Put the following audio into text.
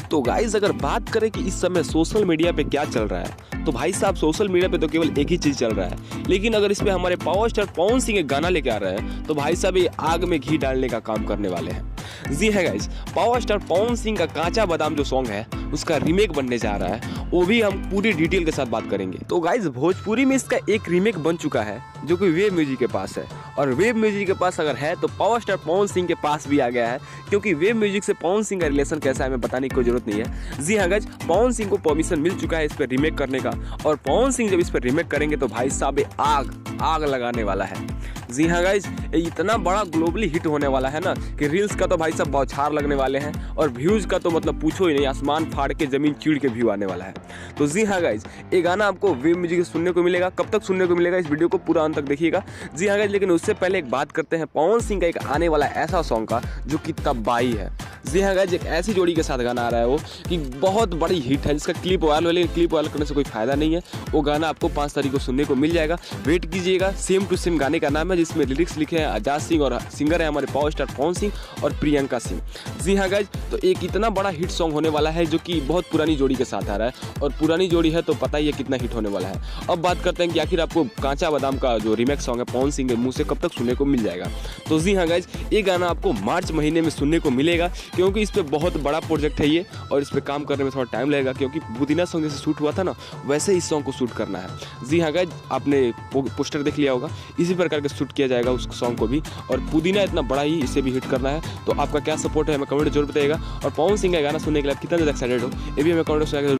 तो गाइस अगर बात करें कि इस समय सोशल मीडिया पे क्या चल रहा है, तो भाई साहब सोशल मीडिया पे तो केवल एक ही चीज चल रहा है। लेकिन अगर इस पे हमारे पावर स्टार पवन सिंह एक गाना लेके आ रहे हैं तो भाई साहब ये आग में घी डालने का काम करने वाले हैं। जी है guys, power star Pawan Singh का कांचा बादाम जो सॉन्ग है उसका रीमेक बनने जा रहा है, वो भी हम पूरी डिटेल के साथ बात करेंगे। तो गाइस भोजपुरी में इसका एक रीमेक बन चुका है जो कि वेब म्यूजिक के पास है, और वेब म्यूजिक के पास अगर है तो पावर स्टार पवन सिंह के पास भी आ गया है, क्योंकि वेब म्यूजिक से पवन सिंह का रिलेशन कैसा है हमें बताने की कोई जरूरत नहीं है। जी हाँ गाइस, पवन सिंह को परमिशन मिल चुका है इस पर रीमेक करने का, और पवन सिंह जब इस पर रीमेक करेंगे तो भाई साहब आग लगाने वाला है। जी हाँ गाइस, ये इतना बड़ा ग्लोबली हिट होने वाला है ना कि रील्स का तो भाई साहब बौछार लगने वाले हैं, और व्यूज का तो मतलब पूछो ही नहीं, आसमान फाड़ के जमीन चीड़ के व्यू आने वाला है। तो जी हाँ गाइस, ये गाना आपको वेब म्यूजिक सुनने को मिलेगा। कब तक सुनने को मिलेगा, इस वीडियो को पूरा अंत तक देखिएगा। जी हाँ गाइस, लेकिन उससे पहले एक बात करते हैं पवन सिंह का एक आने वाला ऐसा सॉन्ग का जो कि तबाही है। जी हाँ गाइस, एक ऐसी जोड़ी के साथ गाना आ रहा है वो कि बहुत बड़ी हिट है, जिसका क्लिप वायरल हो, लेकिन क्लिप वायरल करने से कोई फायदा नहीं है। वो गाना आपको 5 तारीख को सुनने को मिल जाएगा, वेट कीजिएगा। सेम टू सेम गाने का नाम है, जिसमें लिरिक्स लिखे हैं आजाद सिंह और सिंगर है हमारे पावर स्टार पवन सिंह और प्रियंका सिंह। जी हाँ गाइस, तो एक इतना बड़ा हिट सॉन्ग होने वाला है जो कि बहुत पुरानी जोड़ी के साथ आ रहा है, और पुरानी जोड़ी है तो पता ही है कितना हिट होने वाला है। अब बात करते हैं कि आखिर आपको कांचा बादाम का जो रीमेक सॉन्ग है पवन सिंह के मुंह से कब तक सुनने को मिल जाएगा। तो जी हाँ गाइस, ये गाना आपको मार्च महीने में सुनने को मिलेगा, क्योंकि इस पर बहुत बड़ा प्रोजेक्ट है ये, और इस पे काम करने में थोड़ा टाइम लगेगा, क्योंकि पुदीना सॉन्ग जैसे शूट हुआ था ना वैसे इस सॉन्ग को शूट करना है। जी हाँ गाइस, आपने पोस्टर देख लिया होगा, इसी प्रकार के शूट किया जाएगा उस सॉन्ग को भी, और पुदीना इतना बड़ा ही इसे भी हिट करना है। तो आपका क्या सपोर्ट है हमें कमेंट जरूर बताइएगा, और पवन सिंह का गाना सुनने के लिए आप कितना ज़्यादा एक्साइटेड हो ये भी हमें कमेंट में